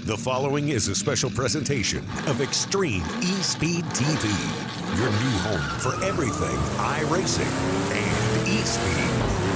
The following is a special presentation of Extreme eSpeed TV, your new home for everything iRacing and eSpeed.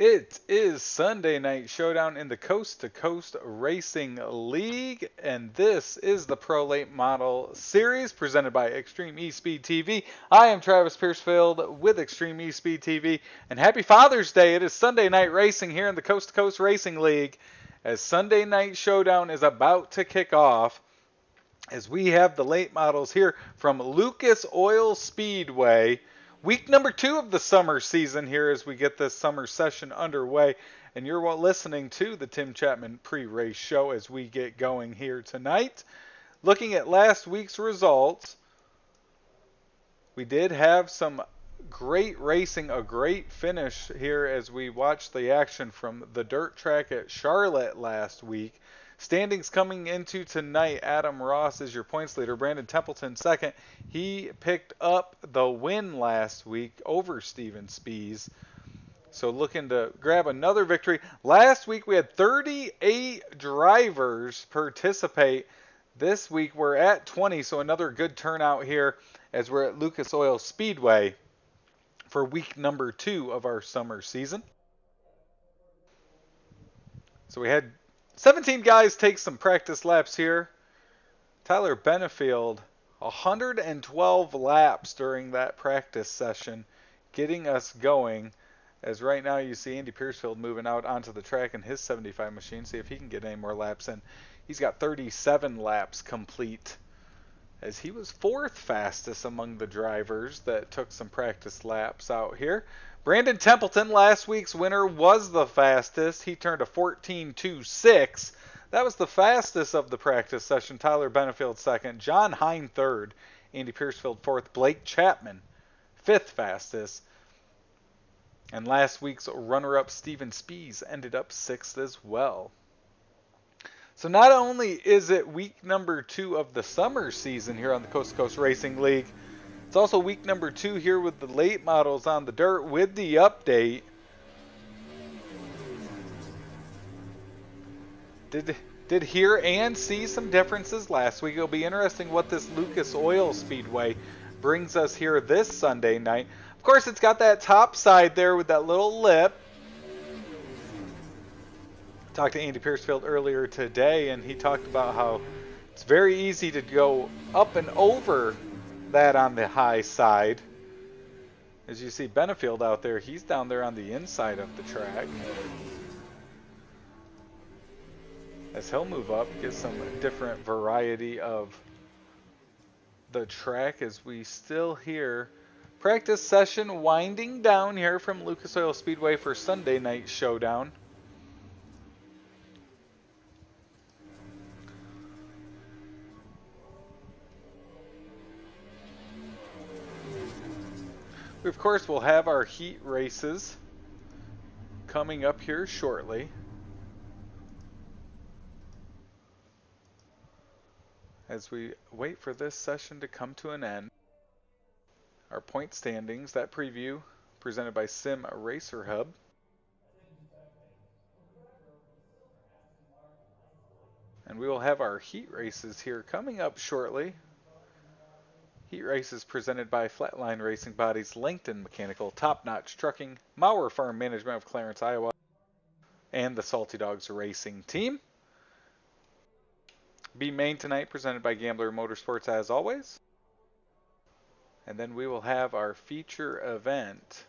It is Sunday Night Showdown in the Coast to Coast Racing League, and this is the Pro Late Model Series presented by Extreme eSpeed TV. I am Travis Piercefield with Extreme eSpeed TV, and happy Father's Day. It is Sunday Night Racing here in the Coast to Coast Racing League as Sunday Night Showdown is about to kick off, as we have the late models here from Lucas Oil Speedway. Week number 2 of the summer season here as we get this summer session underway. And you're listening to the Tim Chapman pre-race show as we get going here tonight. Looking at last week's results, we did have some great racing, a great finish here as we watched the action from the dirt track at Charlotte last week. Standings coming into tonight, Adam Ross is your points leader. Brandon Templeton second. He picked up the win last week over Steven Spies. So looking to grab another victory. Last week we had 38 drivers participate. This week we're at 20, so another good turnout here as we're at Lucas Oil Speedway for week number 2 of our summer season. So we had 17 guys take some practice laps here. Tyler Benefield, 112 laps during that practice session, getting us going. As right now you see Andy Piercefield moving out onto the track in his 75 machine. See if he can get any more laps in. He's got 37 laps complete, as he was 4th fastest among the drivers that took some practice laps out here. Brandon Templeton, last week's winner, was the fastest. He turned a 14.26. That was the fastest of the practice session. Tyler Benefield second. John Hine third. Andy Piercefield fourth. Blake Chapman 5th fastest. And last week's runner-up Steven Spies ended up 6th as well. So not only is it week number 2 of the summer season here on the Coast to Coast Racing League, it's also week number 2 here with the late models on the dirt with the update. Did hear and see some differences last week. It'll be interesting what this Lucas Oil Speedway brings us here this Sunday night. Of course, it's got that top side there with that little lip. Talked to Andy Piercefield earlier today, and he talked about how it's very easy to go up and over that on the high side. As you see Benefield out there, he's down there on the inside of the track. As he'll move up, get some different variety of the track as we still hear practice session winding down here from Lucas Oil Speedway for Sunday night showdown. We, of course, will have our heat races coming up here shortly. As we wait for this session to come to an end. Our point standings, that preview presented by Sim Racer Hub. And we will have our heat races here coming up shortly. Heat races presented by Flatline Racing Bodies, Langton Mechanical, Top Notch Trucking, Maurer Farm Management of Clarence, Iowa, and the Salty Dogs Racing Team. B main tonight presented by Gambler Motorsports as always. And then we will have our feature event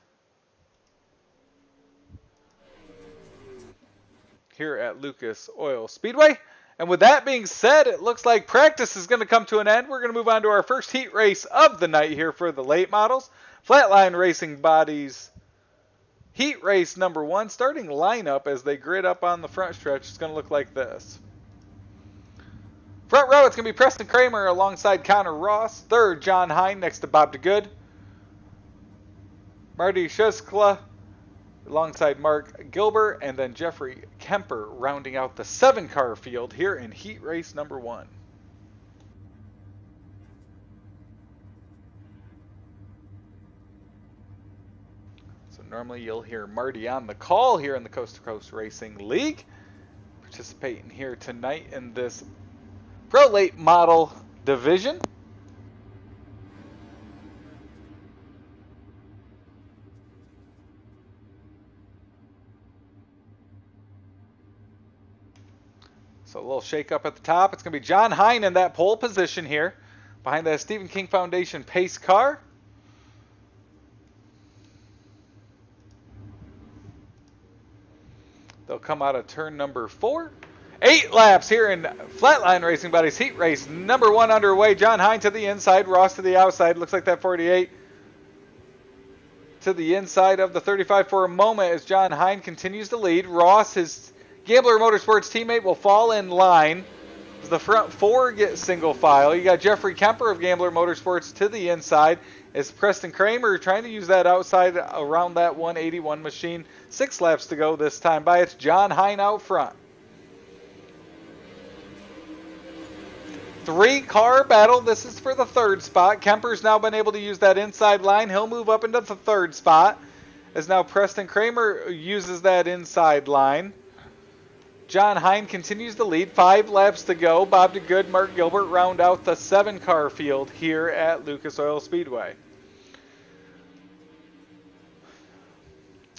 here at Lucas Oil Speedway. And with that being said, it looks like practice is going to come to an end. We're going to move on to our first heat race of the night here for the late models. Flatline Racing Bodies heat race number 1. Starting lineup as they grid up on the front stretch is going to look like this. Front row, it's going to be Preston Kramer alongside Connor Ross. Third, John Hine next to Bob DeGood. Marty Sheskla alongside Mark Gilbert. And then Jeffrey Kemper rounding out the 7-car field here in heat race number 1. So normally you'll hear Marty on the call here in the Coast to Coast Racing League. Participating here tonight in this Pro Late Model division. So a little shake up at the top. It's going to be John Hine in that pole position here. Behind that Stephen King Foundation pace car. They'll come out of turn number 4. 8 laps here in Flatline Racing Bodies heat race number 1 underway. John Hine to the inside, Ross to the outside. Looks like that 48 to the inside of the 35 for a moment as John Hine continues to lead. Ross, his Gambler Motorsports teammate, will fall in line as the front 4 get single file. You got Jeffrey Kemper of Gambler Motorsports to the inside as Preston Kramer trying to use that outside around that 181 machine. 6 laps to go this time by. It's John Hine out front. 3-car battle. This is for the 3rd spot. Kemper's now been able to use that inside line. He'll move up into the 3rd spot as now Preston Kramer uses that inside line. John Hine continues to lead. 5 laps to go. Bob DeGood, Mark Gilbert round out the 7-car field here at Lucas Oil Speedway.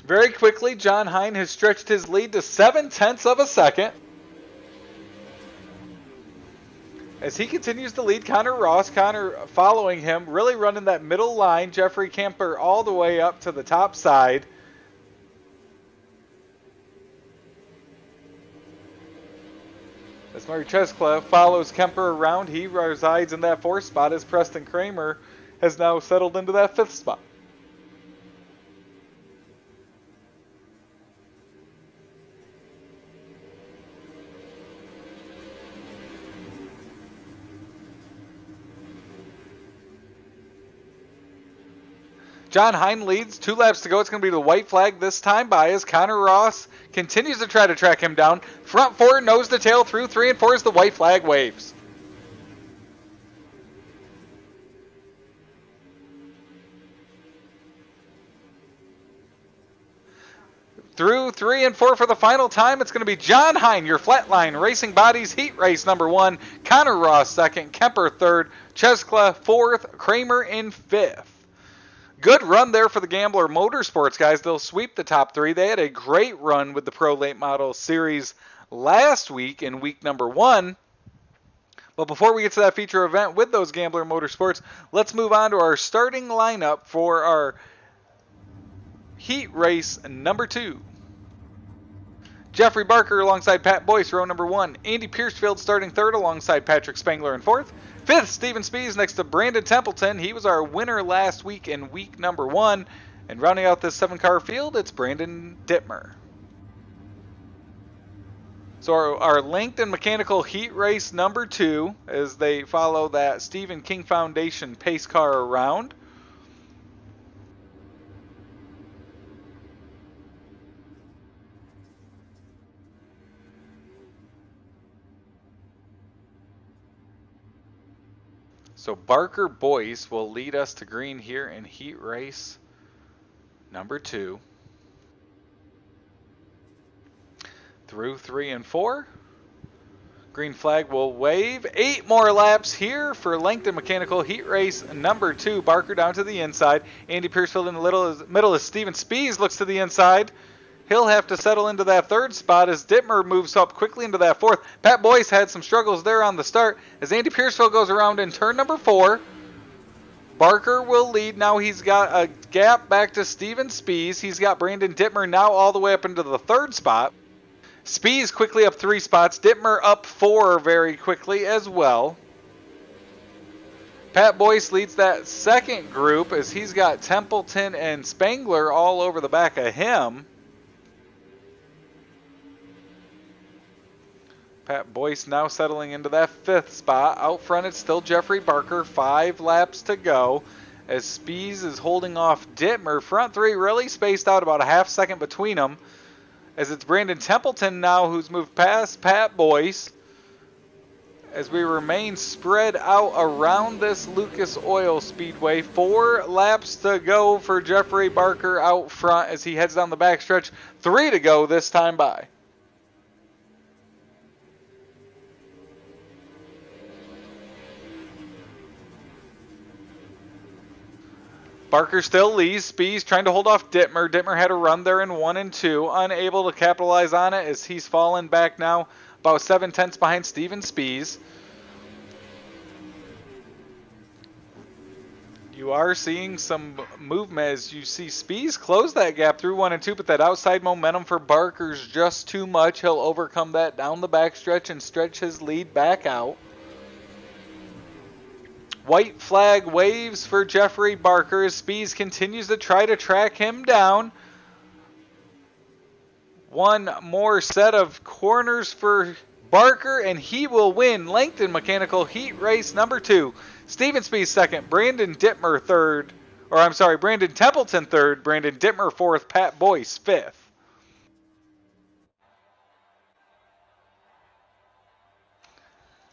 Very quickly, John Hine has stretched his lead to 0.7 of a second. As he continues to lead Connor Ross, Connor following him, really running that middle line. Jeffrey Kemper all the way up to the top side. As Marty Cheskla follows Kemper around, he resides in that 4th spot as Preston Kramer has now settled into that 5th spot. John Hine leads. 2 laps to go. It's going to be the white flag this time by as Connor Ross continues to try to track him down. Front 4, nose to tail through 3 and 4 as the white flag waves. Through 3 and 4 for the final time, it's going to be John Hine, your Flatline Racing Bodies Heat Race number 1. Connor Ross 2nd, Kemper 3rd, Cheskla 4th, Kramer in 5th. Good run there for the Gambler Motorsports guys. They'll sweep the top 3. They had a great run with the Pro Late Model Series last week in week number 1. But before we get to that feature event with those Gambler Motorsports, let's move on to our starting lineup for our Heat Race number 2. Jeffrey Barker alongside Pat Boyce, row number 1. Andy Piercefield starting 3rd alongside Patrick Spangler in 4th. 5th, Steven Spees next to Brandon Templeton. He was our winner last week in week number 1. And rounding out this 7-car field, it's Brandon Dittmer. So our Langton Mechanical Heat Race number 2, as they follow that Stephen King Foundation pace car around. So Barker Boyce will lead us to green here in Heat Race number 2. Through 3 and 4. Green flag will wave. 8 more laps here for Langton Mechanical Heat Race number 2. Barker down to the inside. Andy Piercefield in the middle as Steven Spees looks to the inside. He'll have to settle into that 3rd spot as Dittmer moves up quickly into that 4th. Pat Boyce had some struggles there on the start as Andy Piercefield goes around in turn number 4. Barker will lead. Now he's got a gap back to Steven Spees. He's got Brandon Dittmer now all the way up into the 3rd spot. Spees quickly up 3 spots. Dittmer up 4 very quickly as well. Pat Boyce leads that 2nd group as he's got Templeton and Spangler all over the back of him. Pat Boyce now settling into that 5th spot. Out front, it's still Jeffrey Barker. 5 laps to go as Spees is holding off Dittmer. Front 3 really spaced out about a half second between them as it's Brandon Templeton now who's moved past Pat Boyce as we remain spread out around this Lucas Oil Speedway. 4 laps to go for Jeffrey Barker out front as he heads down the backstretch. 3 to go this time by. Barker still leads. Spees trying to hold off Dittmer. Dittmer had a run there in 1 and 2. Unable to capitalize on it as he's fallen back now about 7/10 behind Steven Spees. You are seeing some movement as you see Spees close that gap through 1 and 2, but that outside momentum for Barker's just too much. He'll overcome that down the backstretch and stretch his lead back out. White flag waves for Jeffrey Barker as Spees continues to try to track him down. 1 more set of corners for Barker and he will win Langton Mechanical Heat Race number 2. Steven Spees 2nd, Brandon Dittmer 3rd, Brandon Templeton 3rd, Brandon Dittmer 4th, Pat Boyce 5th.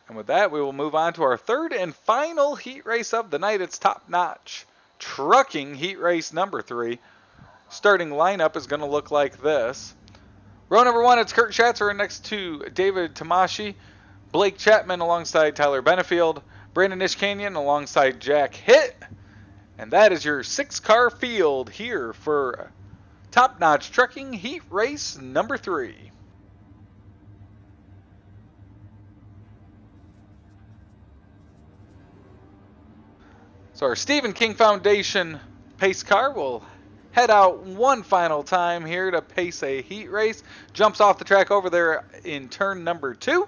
And with that, we will move on to our 3rd and final heat race of the night. It's Top Notch Trucking Heat Race number 3. Starting lineup is going to look like this. Row number 1, it's Kurt Schatzer next to David Tamashi. Blake Chapman alongside Tyler Benefield. Brandon Ishkanyan alongside Jack Hitt. And that is your 6-car field here for Top Notch Trucking Heat Race number 3. So our Stephen King Foundation pace car will head out one final time here to pace a heat race. Jumps off the track over there in turn number 2.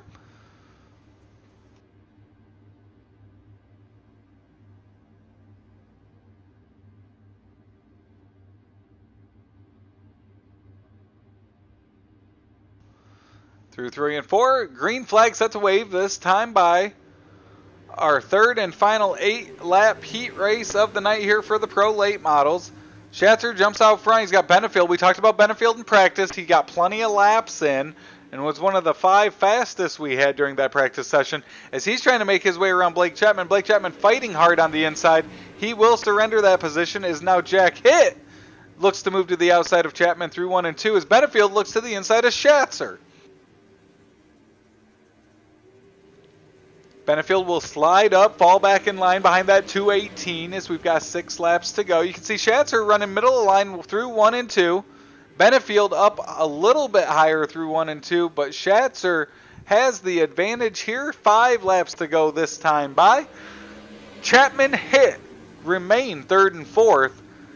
Through 3 and 4, green flag set to wave this time by our third and final 8-lap heat race of the night here for the Pro Late Models. Schatzer jumps out front. He's got Benefield. We talked about Benefield in practice. He got plenty of laps in and was one of the 5 fastest we had during that practice session. As he's trying to make his way around Blake Chapman. Blake Chapman fighting hard on the inside. He will surrender that position as now Jack Hitt looks to move to the outside of Chapman through 1 and 2 as Benefield looks to the inside of Schatzer. Benefield will slide up, fall back in line behind that 218 as we've got 6 laps to go. You can see Schatzer running middle of the line through 1 and 2. Benefield up a little bit higher through 1 and 2, but Schatzer has the advantage here. 5 laps to go this time by. Chapman Hitt remain 3rd and 4th.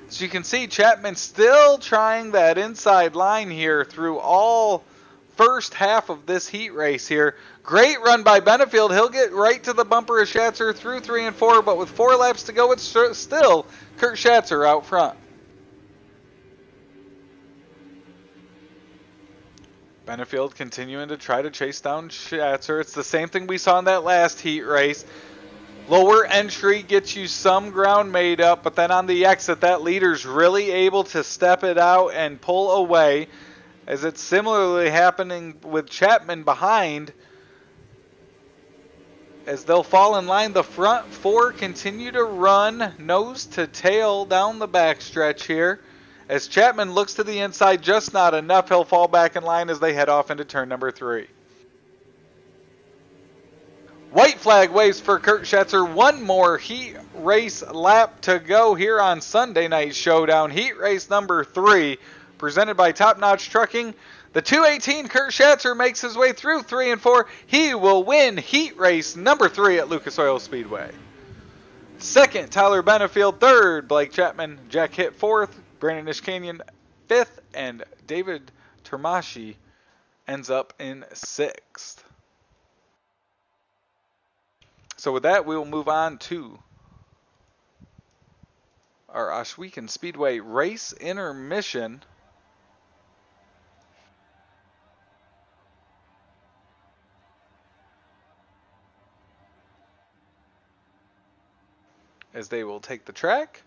So you can see Chapman still trying that inside line here through all first half of this heat race here. Great run by Benefield. He'll get right to the bumper of Schatzer through 3 and 4, but with 4 laps to go, it's still Kurt Schatzer out front. Benefield continuing to try to chase down Schatzer. It's the same thing we saw in that last heat race. Lower entry gets you some ground made up, but then on the exit, that leader's really able to step it out and pull away, as it's similarly happening with Chapman behind. As they'll fall in line, the front 4 continue to run nose to tail down the backstretch here. As Chapman looks to the inside, just not enough. He'll fall back in line as they head off into turn number 3. White flag waves for Kurt Schatzer. 1 more heat race lap to go here on Sunday Night Showdown. Heat race number 3, presented by Top Notch Trucking. The 218 Kurt Schatzer makes his way through 3 and 4. He will win heat race number 3 at Lucas Oil Speedway. 2nd, Tyler Benefield. 3rd, Blake Chapman. Jack Hitt 4th. Brandon Ishkanian 5th. And David Termashi ends up in 6th. So with that, we will move on to our Ohsweken Speedway race intermission. As they will take the track.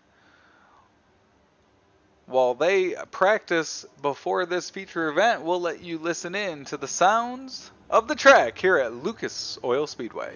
While they practice before this feature event, we'll let you listen in to the sounds of the track here at Lucas Oil Speedway.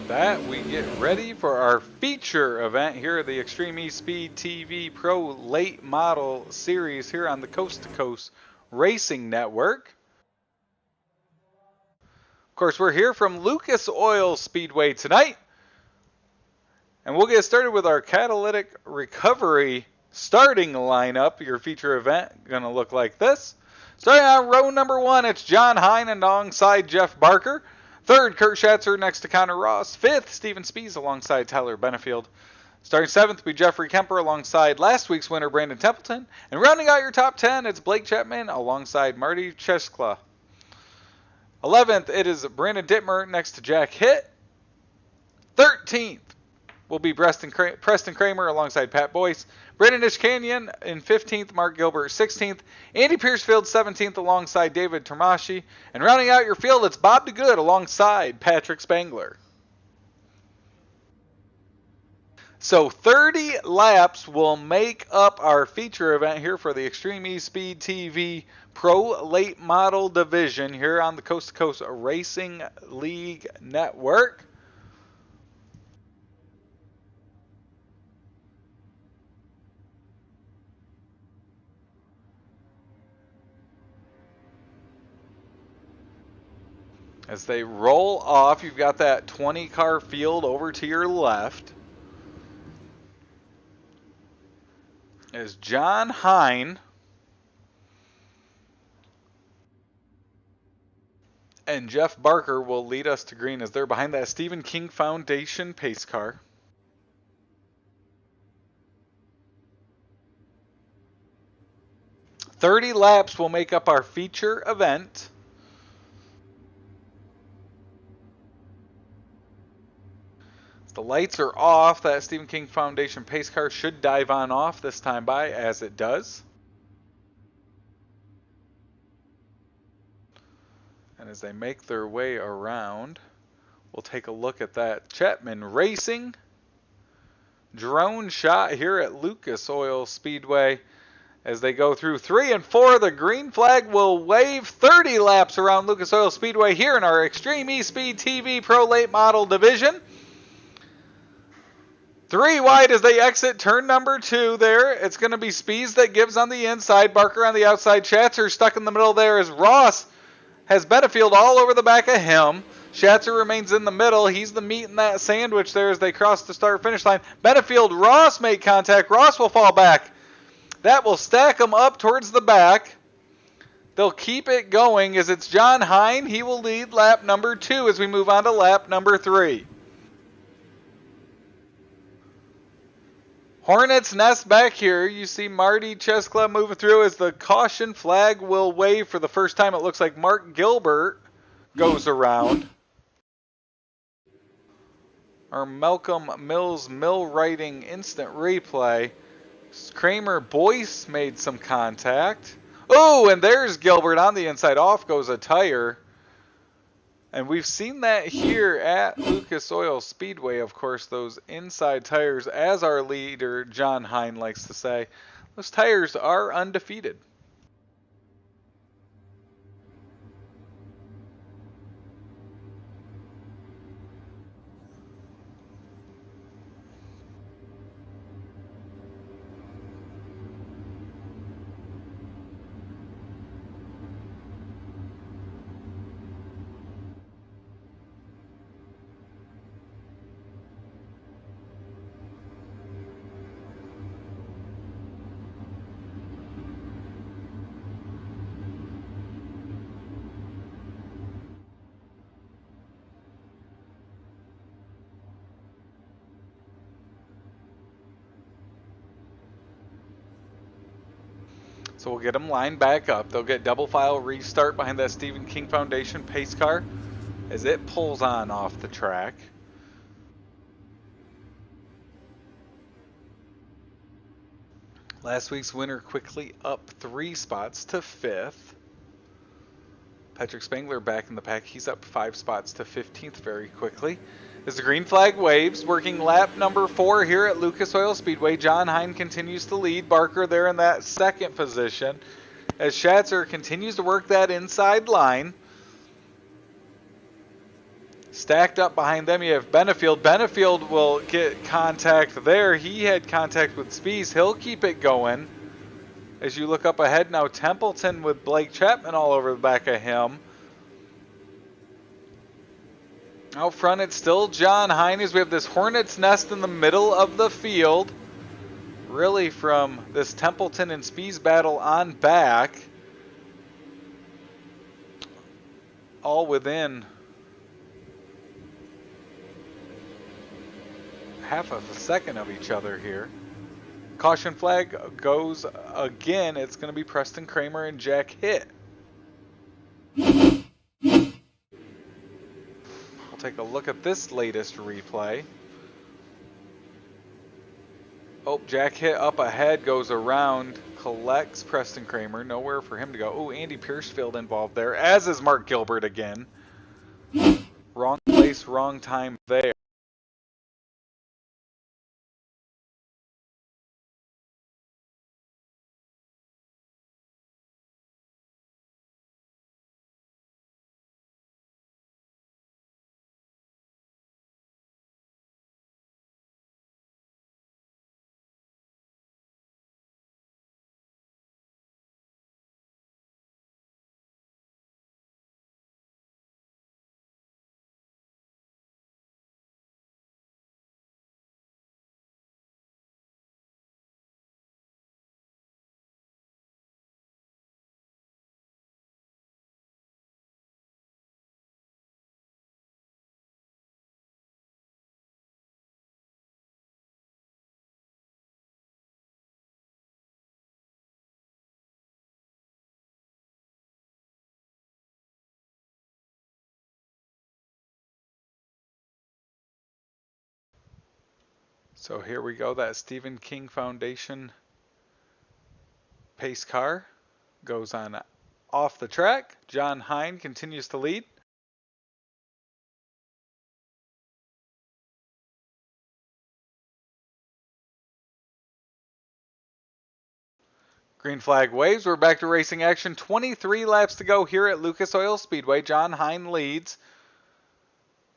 that, we get ready for our feature event here at the Extreme E-Speed TV Pro Late Model Series here on the Coast to Coast Racing Network. Of course, we're here from Lucas Oil Speedway tonight, and we'll get started with our catalytic recovery starting lineup. Your feature event going to look like this. Starting on row number 1, it's John Hine alongside Jeff Barker. Third, Kurt Schatzer next to Connor Ross. Fifth, Steven Spies alongside Tyler Benefield. Starting 7th will be Jeffrey Kemper alongside last week's winner Brandon Templeton. And rounding out your top 10, it's Blake Chapman alongside Marty Cheskla. 11th, it is Brandon Dittmer next to Jack Hitt. 13th will be Preston Kramer alongside Pat Boyce. Brandon Ishkanyan in 15th, Mark Gilbert 16th, Andy Piercefield 17th alongside David Termashi, and rounding out your field, it's Bob DeGood alongside Patrick Spangler. So 30 laps will make up our feature event here for the Extreme E-Speed TV Pro Late Model Division here on the Coast to Coast Racing League Network. As they roll off, you've got that 20-car field over to your left. As John Hine and Jeff Barker will lead us to green as they're behind that Stephen King Foundation pace car. "30 laps will make up our feature event. The lights are off. That Stephen King Foundation pace car should dive on off this time by, as it does. And as they make their way around, we'll take a look at that Chapman Racing drone shot here at Lucas Oil Speedway. As they go through 3 and 4, the green flag will wave. 30 laps around Lucas Oil Speedway here in our Extreme E-Speed TV Pro Late Model Division. 3 wide as they exit turn number 2 there. It's going to be Spies that gives on the inside. Barker on the outside. Schatzer stuck in the middle there as Ross has Benefield all over the back of him. Schatzer remains in the middle. He's the meat in that sandwich there as they cross the start-finish line. Benefield, Ross make contact. Ross will fall back. That will stack them up towards the back. They'll keep it going as it's John Hine. He will lead lap number 2 as we move on to lap number 3. Hornets Nest back here. You see Marty Cheskla moving through as the caution flag will wave for the first time. It looks like Mark Gilbert goes around. Our Malcolm Mills mill writing instant replay. Kramer Boyce made some contact. Oh, and there's Gilbert on the inside. Off goes a tire. And we've seen that here at Lucas Oil Speedway, of course, those inside tires, as our leader John Hine likes to say, those tires are undefeated. So we'll get them lined back up. They'll get double file restart behind that Stephen King Foundation pace car as it pulls on off the track. Last week's winner quickly up 3 spots to 5th. Patrick Spangler back in the pack. He's up 5 spots to 15th very quickly. As the green flag waves, working lap number 4 here at Lucas Oil Speedway. John Hine continues to lead. Barker there in that second position. As Schatzer continues to work that inside line. Stacked up behind them, you have Benefield. Benefield will get contact there. He had contact with Spies. He'll keep it going. As you look up ahead now, Templeton with Blake Chapman all over the back of him. Out front, it's still John Hines. We have this hornet's nest in the middle of the field. Really from this Templeton and Spies battle on back. All within half of a second of each other here. Caution flag goes again. It's going to be Preston Kramer and Jack Hitt. We'll take a look at this latest replay. Oh, Jack Hitt up ahead, goes around, collects Preston Kramer. Nowhere for him to go. Oh, Andy Piercefield involved there, as is Mark Gilbert again. Wrong place, wrong time there. So here we go, that Stephen King Foundation pace car goes on off the track. John Hine continues to lead. Green flag waves. We're back to racing action. 23 laps to go here at Lucas Oil Speedway. John Hine leads.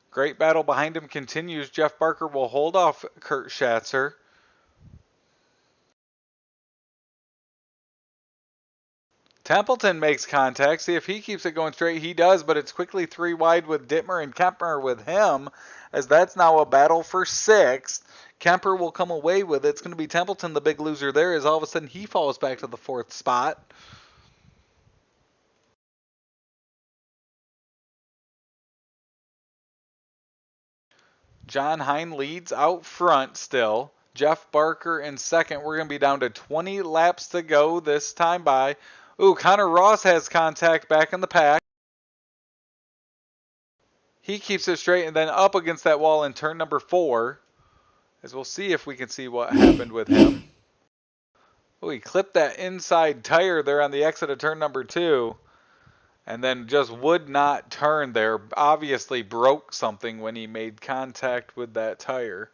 Great battle behind him continues. Jeff Barker will hold off Kurt Schatzer. Templeton makes contact. See if he keeps it going straight. He does, but it's quickly 3 wide with Dittmer and Kemper with him, as that's now a battle for 6th. Kemper will come away with it. It's going to be Templeton, the big loser there, as all of a sudden he falls back to the 4th spot. John Hine leads out front still. Jeff Barker in second. We're going to be down to 20 laps to go this time by. Ooh, Connor Ross has contact back in the pack. He keeps it straight and then up against that wall in turn number 4. As we'll see if we can see what happened with him. Oh, he clipped that inside tire there on the exit of turn number 2. And then just would not turn there. Obviously broke something when he made contact with that tire.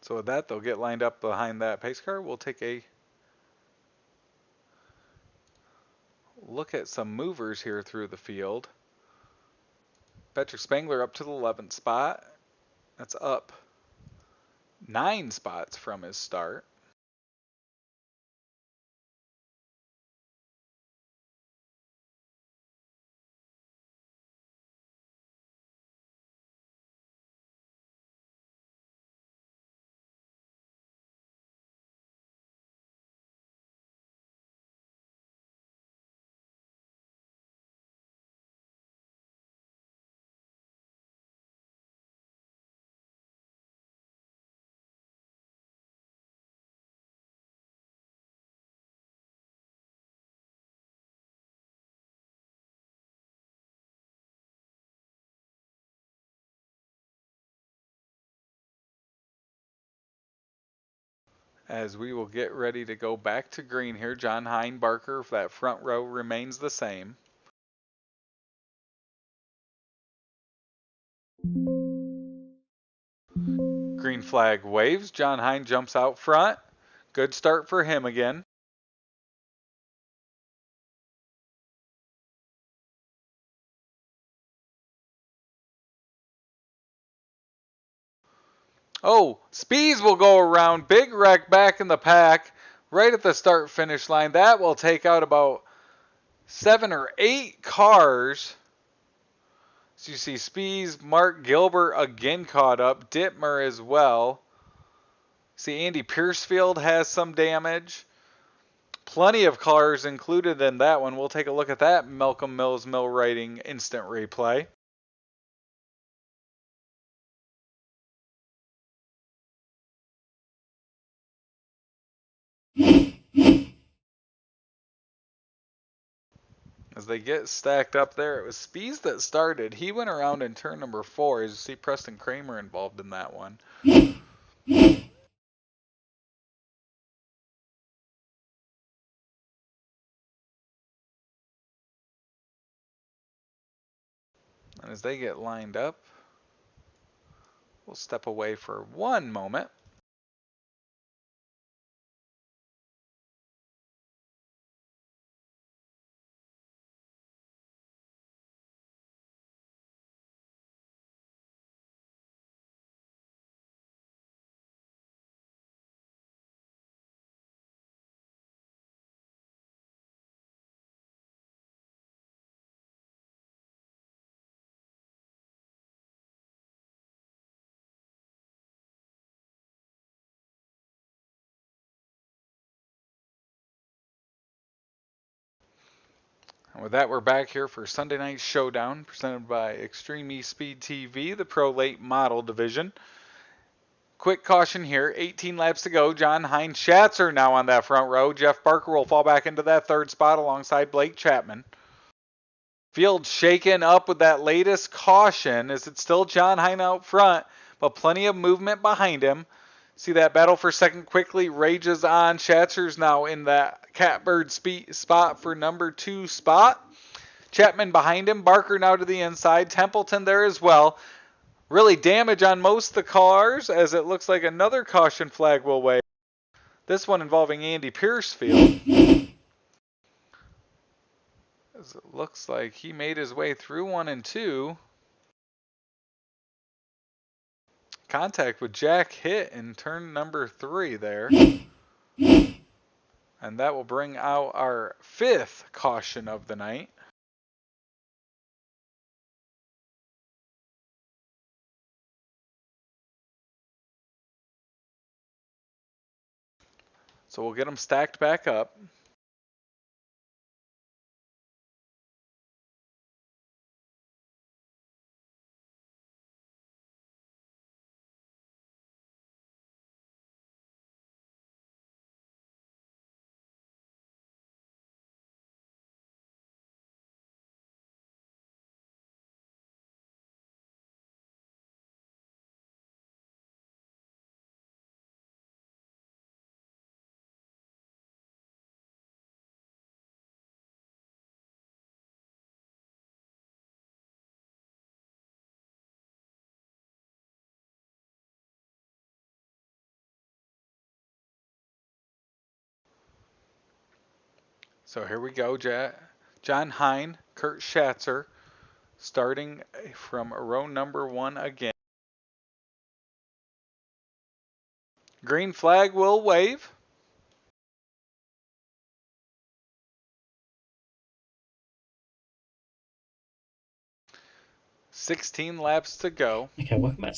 So with that, they'll get lined up behind that pace car. We'll take a look at some movers here through the field. Patrick Spangler up to the 11th spot. That's up 9 spots from his start. As we will get ready to go back to green here, John Hine Barker, that front row remains the same. Green flag waves. John Hine jumps out front. Good start for him again. Oh, Spees will go around. Big wreck back in the pack right at the start finish line. That will take out about 7 or 8 cars. So you see Spees, Mark Gilbert again caught up. Dittmer as well. See Andy Piercefield has some damage. Plenty of cars included in that one. We'll take a look at that Malcolm Mills mill rating instant replay. As they get stacked up there, it was Spees that started. He went around in turn number 4. As you see Preston Kramer involved in that one. And as they get lined up, we'll step away for one moment. And with that, we're back here for Sunday Night Showdown, presented by Extreme E-Speed TV, the Pro Late Model Division. Quick caution here, 18 laps to go. John Hine Schatzer now on that front row. Jeff Barker will fall back into that third spot alongside Blake Chapman. Field shaken up with that latest caution. Is it still John Hine out front, but plenty of movement behind him. See that battle for second quickly rages on. Schatzer's now in that catbird spot for number 2 spot. Chapman behind him. Barker now to the inside. Templeton there as well. Really damage on most of the cars as it looks like another caution flag will wave. This one involving Andy Piercefield. As it looks like he made his way through 1 and 2. Contact with Jack hit in turn number 3 there. And that will bring out our 5th caution of the night. So we'll get them stacked back up. So here we go, John Hine, Kurt Schatzer, starting from row number 1 again. Green flag will wave. "16 laps to go." Okay, welcome back.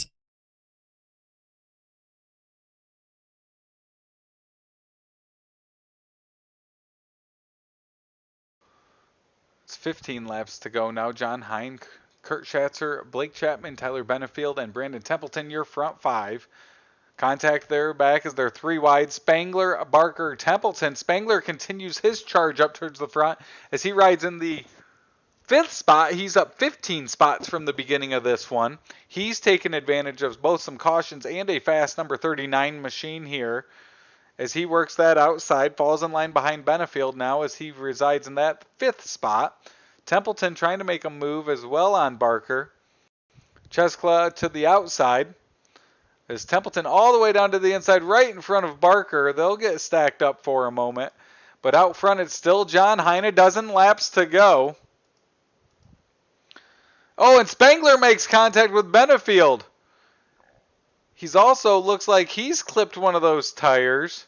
It's 15 laps to go now. John Hine, Kurt Schatzer, Blake Chapman, Tyler Benefield, and Brandon Templeton, your front 5. Contact there back as they're 3 wide. Spangler, Barker, Templeton. Spangler continues his charge up towards the front as he rides in the 5th spot. He's up 15 spots from the beginning of this one. He's taken advantage of both some cautions and a fast number 39 machine here as he works that outside. Falls in line behind Benefield now as he resides in that 5th spot. Templeton trying to make a move as well on Barker. Cheskla to the outside As Templeton all the way down to the inside, right in front of Barker. They'll get stacked up for a moment. But out front, it's still John Hine. A dozen laps to go. Oh, and Spangler makes contact with Benefield. He's also looks like he's clipped one of those tires,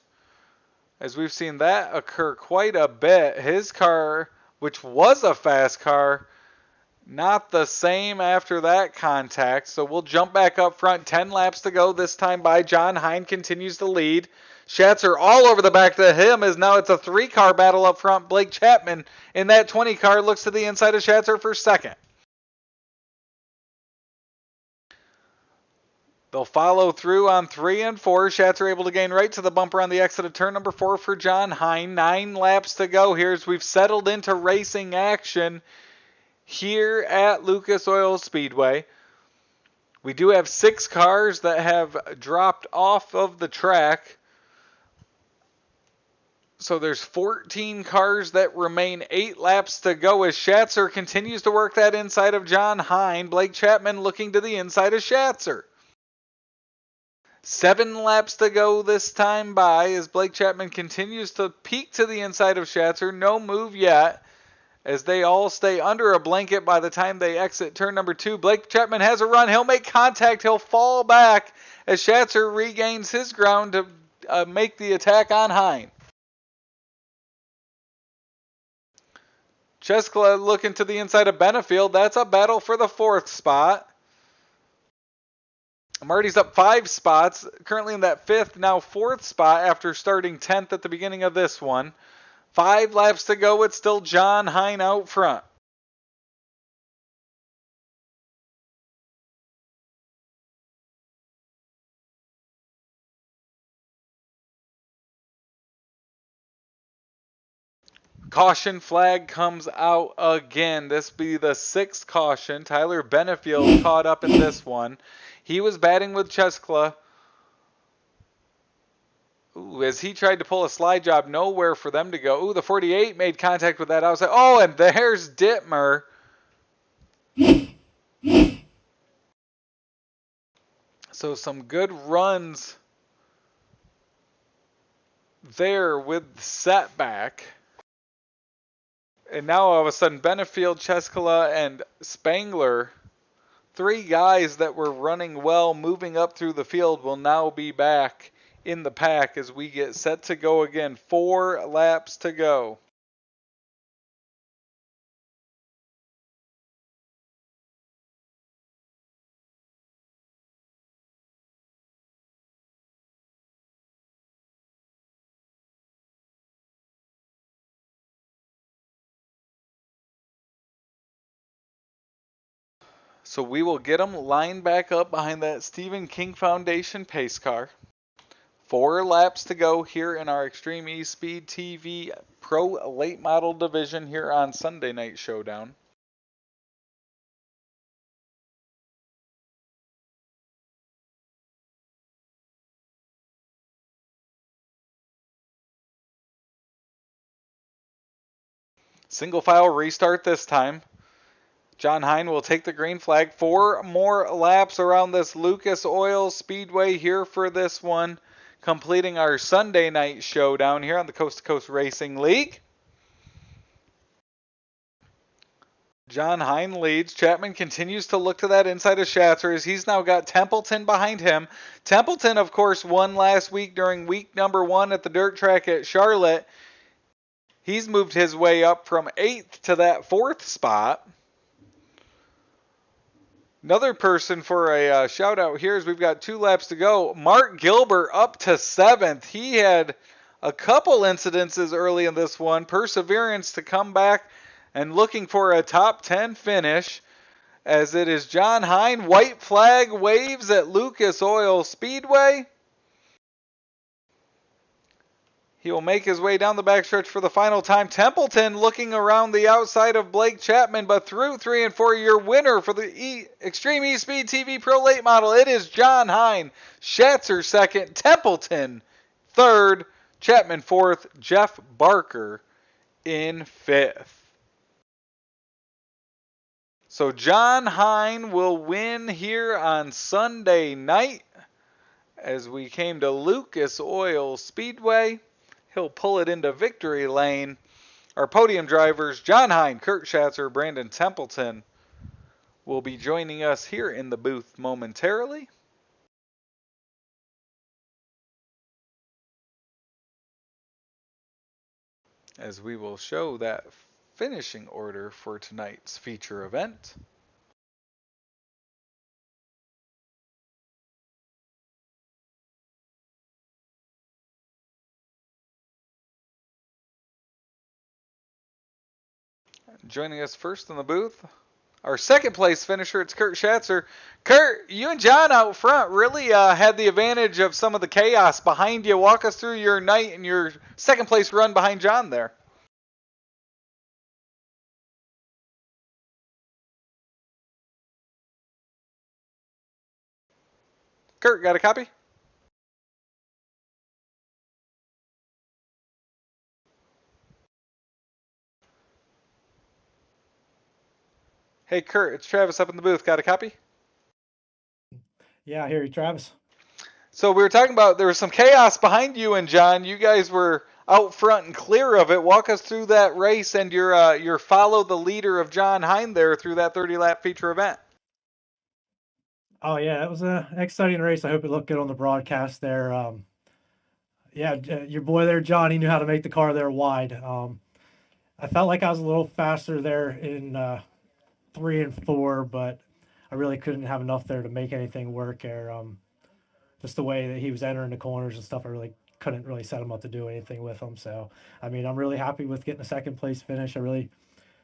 as we've seen that occur quite a bit. His car, which was a fast car, not the same after that contact. So we'll jump back up front. 10 laps to go this time by. John Hine continues to lead. Schatzer all over the back to him as now it's a 3-car battle up front. Blake Chapman in that 20 car looks to the inside of Schatzer for second. They'll follow through on 3 and 4. Schatzer able to gain right to the bumper on the exit of turn number 4 for John Hine. 9 laps to go here as we've settled into racing action here at Lucas Oil Speedway. We do have 6 cars that have dropped off of the track. So there's 14 cars that remain. 8 laps to go as Schatzer continues to work that inside of John Hine. Blake Chapman looking to the inside of Schatzer. 7 laps to go this time by as Blake Chapman continues to peek to the inside of Schatzer. No move yet as they all stay under a blanket by the time they exit turn number 2. Blake Chapman has a run. He'll make contact. He'll fall back as Schatzer regains his ground to make the attack on Hine. Cheskla looking to the inside of Benefield. That's a battle for the 4th spot. Marty's up 5 spots, currently in that 5th, now 4th spot after starting 10th at the beginning of this one. 5 laps to go. It's still John Hine out front. Caution flag comes out again. This be the 6th caution. Tyler Benefield caught up in this one. He was batting with Cheskla. Ooh, as he tried to pull a slide job, nowhere for them to go. Ooh, the 48 made contact with that outside. Oh, and there's Dittmer. So some good runs there with setback. And now all of a sudden, Benefield, Cheskala, and Spangler, 3 guys that were running well, moving up through the field, will now be back in the pack as we get set to go again. 4 laps to go. So we will get them lined back up behind that Stephen King Foundation pace car. 4 laps to go here in our Extreme E-Speed TV Pro Late Model Division here on Sunday Night Showdown. Single file restart this time. John Hine will take the green flag. 4 more laps around this Lucas Oil Speedway here for this one, completing our Sunday night showdown here on the Coast to Coast Racing League. John Hine leads. Chapman continues to look to that inside of Schatzer as he's now got Templeton behind him. Templeton, of course, won last week during week number 1 at the dirt track at Charlotte. He's moved his way up from 8th to that 4th spot. Another person for a shout out here is we've got 2 laps to go. Mark Gilbert up to 7th. He had a couple incidences early in this one. Perseverance to come back and looking for a top 10 finish as it is John Hine. White flag waves at Lucas Oil Speedway. He will make his way down the backstretch for the final time. Templeton looking around the outside of Blake Chapman, but through 3 and 4, your winner for the Extreme E-Speed TV Pro Late Model, it is John Hine. Schatzer 2nd, Templeton 3rd, Chapman 4th, Jeff Barker in 5th. So John Hine will win here on Sunday night as we came to Lucas Oil Speedway. He'll pull it into victory lane. Our podium drivers, John Hine, Kurt Schatzer, Brandon Templeton, will be joining us here in the booth momentarily. As we will show that finishing order for tonight's feature event. Joining us first in the booth, our second place finisher, it's Kurt Schatzer. Kurt, you and John out front really had the advantage of some of the chaos behind you. Walk us through your night and your second place run behind John there. Kurt, got a copy? Hey, Kurt, it's Travis up in the booth. Got a copy? Yeah, I hear you, Travis. So we were talking about there was some chaos behind you and John. You guys were out front and clear of it. Walk us through that race and your follow the leader of John Hine there through that 30-lap feature event. Oh yeah, it was an exciting race. I hope it looked good on the broadcast there. Your boy there, John, he knew how to make the car there wide. I felt like I was a little faster there in 3 and 4, but I really couldn't have enough there to make anything work there. Just the way that he was entering the corners and stuff, I really couldn't really set him up to do anything with him. So, I mean, I'm really happy with getting a second place finish. I really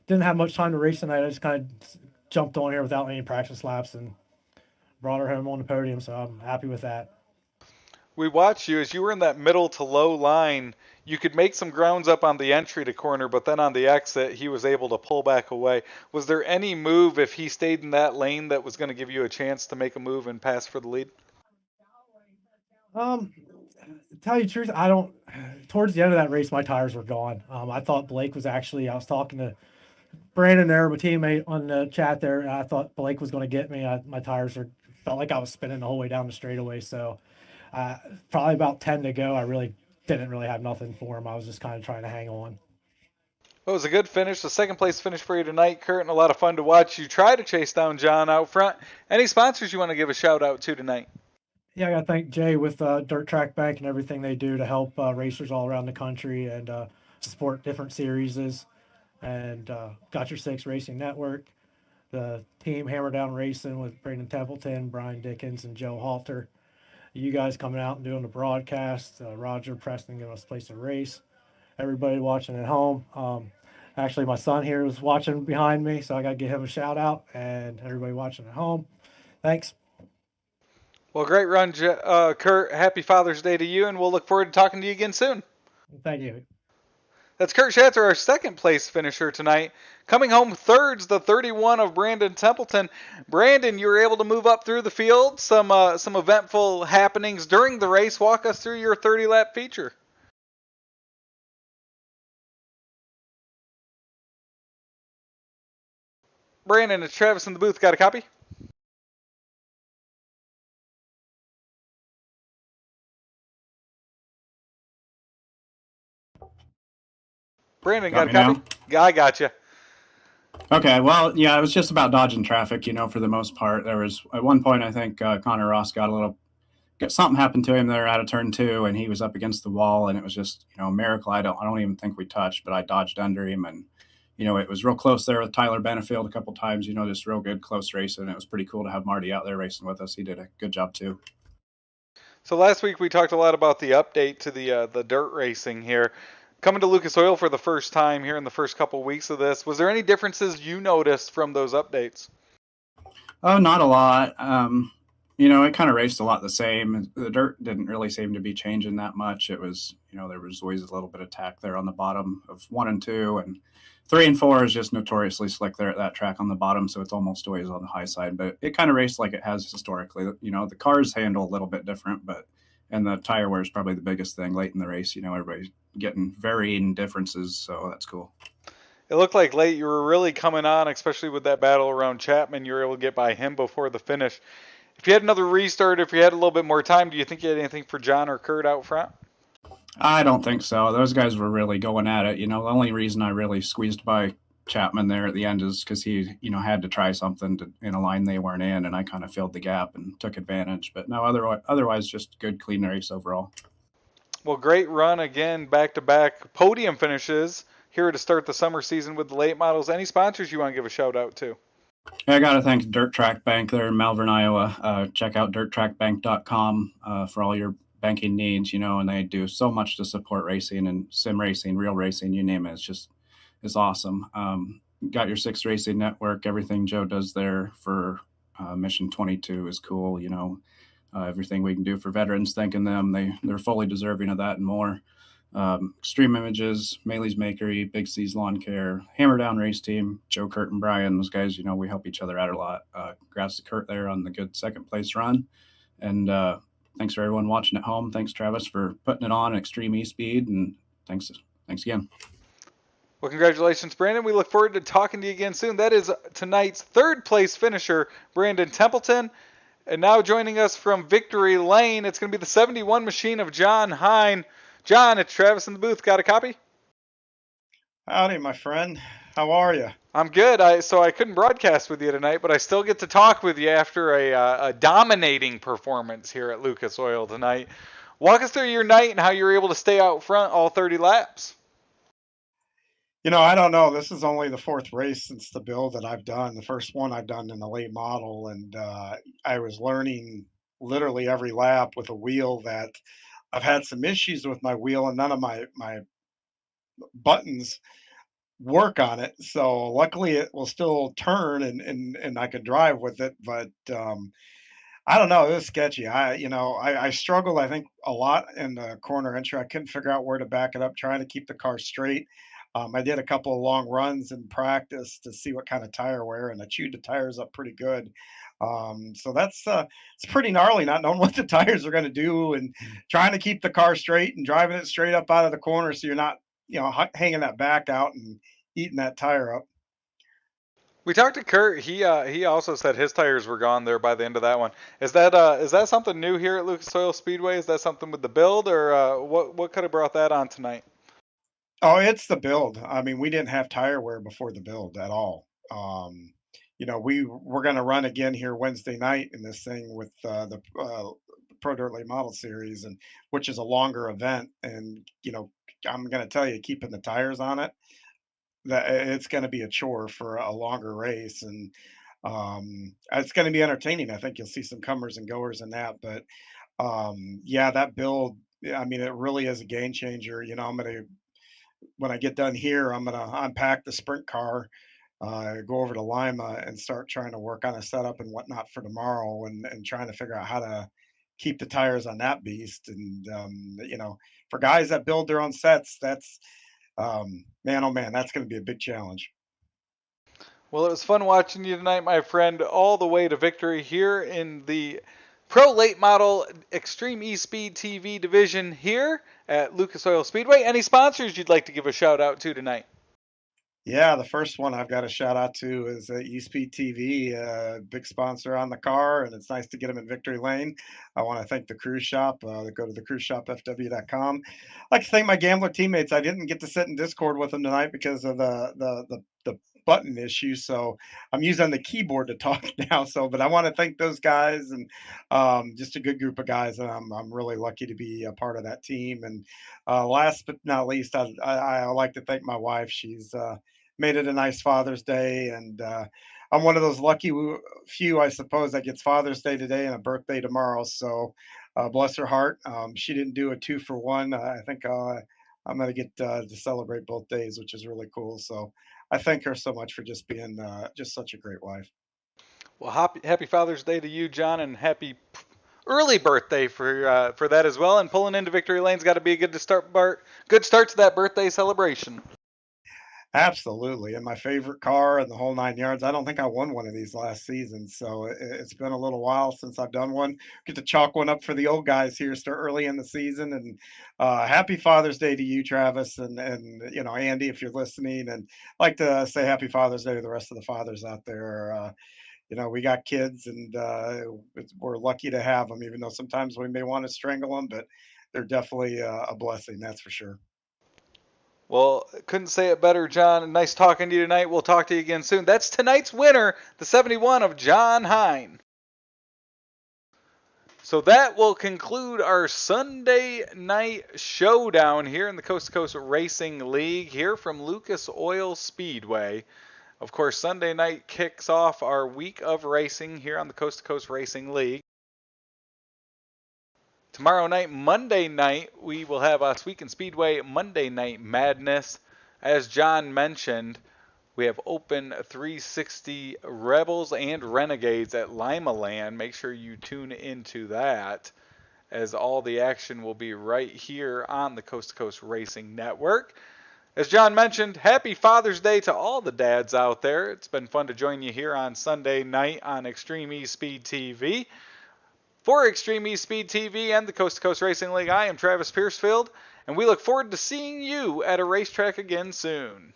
didn't have much time to race tonight. I just kind of jumped on here without any practice laps and brought her home on the podium. So I'm happy with that. We watched you as you were in that middle to low line. You could make some grounds up on the entry to corner, but then on the exit, he was able to pull back away. Was there any move if he stayed in that lane that was going to give you a chance to make a move and pass for the lead? Tell you the truth, I don't. Towards the end of that race, my tires were gone. I thought Blake was actually. I was talking to Brandon there, my teammate on the chat there, and I thought Blake was going to get me. My tires felt like I was spinning the whole way down the straightaway. So, probably about 10 to go, I really didn't really have nothing for him. I was just kind of trying to hang on. Well, it was a good finish, the second place finish for you tonight, Kurt, and a lot of fun to watch you try to chase down John out front. Any sponsors you want to give a shout out to tonight? Yeah, I got to thank Jay with Dirt Track Bank and everything they do to help racers all around the country and support different series. And Got Your Six Racing Network, the team Hammer Down Racing with Brandon Templeton, Brian Dickens, and Joe Halter. You guys coming out and doing the broadcast, Roger Preston giving us a place to race. Everybody watching at home. Actually, my son here is watching behind me, so I got to give him a shout out. And everybody watching at home, thanks. Well, great run, Kurt. Happy Father's Day to you, and we'll look forward to talking to you again soon. Thank you. That's Kurt Schatzer, our second place finisher tonight. Coming home third's the 31 of Brandon Templeton. Brandon, you were able to move up through the field. Some eventful happenings during the race. Walk us through your 30-lap feature. Brandon, it's Travis in the booth. Got a copy? Brandon, got a copy? Now? I got you. Okay, well, yeah, it was just about dodging traffic, for the most part. There was, at one point, I think Connor Ross something happened to him there out of turn 2, and he was up against the wall, and it was just, a miracle. I don't even think we touched, but I dodged under him, and, it was real close there with Tyler Benefield a couple times, just real good, close racing. It was pretty cool to have Marty out there racing with us. He did a good job, too. So last week we talked a lot about the update to the dirt racing here. Coming to Lucas Oil for the first time here in the first couple weeks of this, was there any differences you noticed from those updates? Oh, not a lot. It kind of raced a lot the same. The dirt didn't really seem to be changing that much. It was, there was always a little bit of tack there on the bottom of 1 and 2, and 3 and 4 is just notoriously slick there at that track on the bottom, so it's almost always on the high side. But it kind of raced like it has historically. The cars handle a little bit different, and the tire wear is probably the biggest thing late in the race. Everybody's getting varying differences, so that's cool. It looked like late you were really coming on, especially with that battle around Chapman. You were able to get by him before the finish. If you had another restart, if you had a little bit more time, do you think you had anything for John or Kurt out front? I don't think so. Those guys were really going at it. The only reason I really squeezed by Chapman there at the end is because he, had to try something in a line they weren't in, and I kind of filled the gap and took advantage. But no, otherwise, just good, clean race overall. Well, great run again, back-to-back podium finishes here to start the summer season with the late models. Any sponsors you want to give a shout out to? I got to thank Dirt Track Bank there in Malvern, Iowa. Check out dirttrackbank.com for all your banking needs, and they do so much to support racing and sim racing, real racing, you name it. It's awesome. Got your 6 Racing Network. Everything Joe does there for Mission 22 is cool. Everything we can do for veterans, thanking them. They're fully deserving of that and more. Extreme Images, Maley's Makery, Big C's Lawn Care, Hammer Down Race Team, Joe, Kurt, and Brian. Those guys, we help each other out a lot. Congrats to Kurt there on the good second place run. And thanks for everyone watching at home. Thanks, Travis, for putting it on Extreme E-Speed. And thanks again. Well, congratulations, Brandon. We look forward to talking to you again soon. That is tonight's third place finisher, Brandon Templeton. And now joining us from Victory Lane, it's going to be the 71 machine of John Hine. John, it's Travis in the booth. Got a copy? Howdy, my friend. How are you? I'm good. So I couldn't broadcast with you tonight, but I still get to talk with you after a dominating performance here at Lucas Oil tonight. Walk us through your night and how you were able to stay out front all 30 laps. I don't know. This is only the 4th race since the build that I've done. The first one I've done in the late model, and I was learning literally every lap with a wheel that I've had some issues with my wheel, and none of my buttons work on it. So luckily it will still turn and I can drive with it. But I don't know. It was sketchy. I struggled, I think, a lot in the corner entry. I couldn't figure out where to back it up, trying to keep the car straight. I did a couple of long runs in practice to see what kind of tire wear, and I chewed the tires up pretty good. So that's it's pretty gnarly not knowing what the tires are going to do and trying to keep the car straight and driving it straight up out of the corner so you're not, hanging that back out and eating that tire up. We talked to Kurt. He also said his tires were gone there by the end of that one. Is that something new here at Lucas Oil Speedway? Is that something with the build, or what could have brought that on tonight? Oh, it's the build. I mean, we didn't have tire wear before the build at all. We're going to run again here Wednesday night in this thing with the Pro Dirt Late Model Series, and which is a longer event. And I'm going to tell you, keeping the tires on it, that it's going to be a chore for a longer race, and it's going to be entertaining. I think you'll see some comers and goers in that, but yeah, that build. I mean, it really is a game changer. When I get done here, I'm gonna unpack the sprint car, go over to Lima, and start trying to work on a setup and whatnot for tomorrow, and trying to figure out how to keep the tires on that beast. And for guys that build their own sets, that's man, oh man, that's going to be a big challenge. Well, it was fun watching you tonight, my friend, all the way to victory here in the Pro Late Model Extreme E-Speed TV division here at Lucas Oil Speedway. Any sponsors you'd like to give a shout out to tonight? Yeah, the first one I've got to shout out to is eSpeed TV, big sponsor on the car, and it's nice to get them in Victory Lane. I want to thank the Cruise Shop. Go to the cruiseshopfw.com. I'd like to thank my gambler teammates. I didn't get to sit in Discord with them tonight because of the button issue, so I'm using the keyboard to talk now. But I want to thank those guys, and just a good group of guys, and I'm really lucky to be a part of that team. And last but not least, I like to thank my wife. She's made it a nice Father's Day, and I'm one of those lucky few, I suppose, that gets Father's Day today and a birthday tomorrow. So bless her heart. She didn't do a 2-for-1. I think I'm going to get to celebrate both days, which is really cool. So I thank her so much for just being just such a great wife. Well, happy Father's Day to you, John, and happy early birthday for that as well. And pulling into Victory Lane's got to be a good start to that birthday celebration. Absolutely. And my favorite car and the whole 9 yards. I don't think I won one of these last season. So it's been a little while since I've done one. Get to chalk one up for the old guys here still early in the season. And happy Father's Day to you, Travis, and Andy, if you're listening. And I'd like to say happy Father's Day to the rest of the fathers out there. we got kids, and we're lucky to have them, even though sometimes we may want to strangle them, but they're definitely a blessing, that's for sure. Well, couldn't say it better, John. Nice talking to you tonight. We'll talk to you again soon. That's tonight's winner, the 71 of John Hine. So that will conclude our Sunday night showdown here in the Coast to Coast Racing League here from Lucas Oil Speedway. Of course, Sunday night kicks off our week of racing here on the Coast to Coast Racing League. Tomorrow night, Monday night, we will have us Week in Speedway Monday Night Madness. As John mentioned, we have Open 360 Rebels and Renegades at Limaland. Make sure you tune into that, as all the action will be right here on the Coast to Coast Racing Network. As John mentioned, happy Father's Day to all the dads out there. It's been fun to join you here on Sunday night on Extreme eSpeed TV. For Extreme eSpeed TV and the Coast to Coast Racing League, I am Travis Piercefield, and we look forward to seeing you at a racetrack again soon.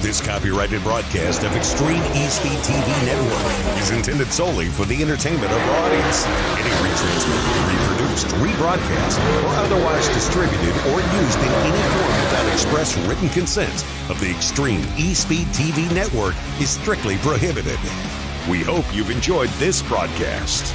This copyrighted broadcast of Extreme eSpeed TV Network is intended solely for the entertainment of our audience. Any retransmitted, reproduced, rebroadcast, or otherwise distributed or used in any form without express written consent of the Extreme eSpeed TV Network is strictly prohibited. We hope you've enjoyed this broadcast.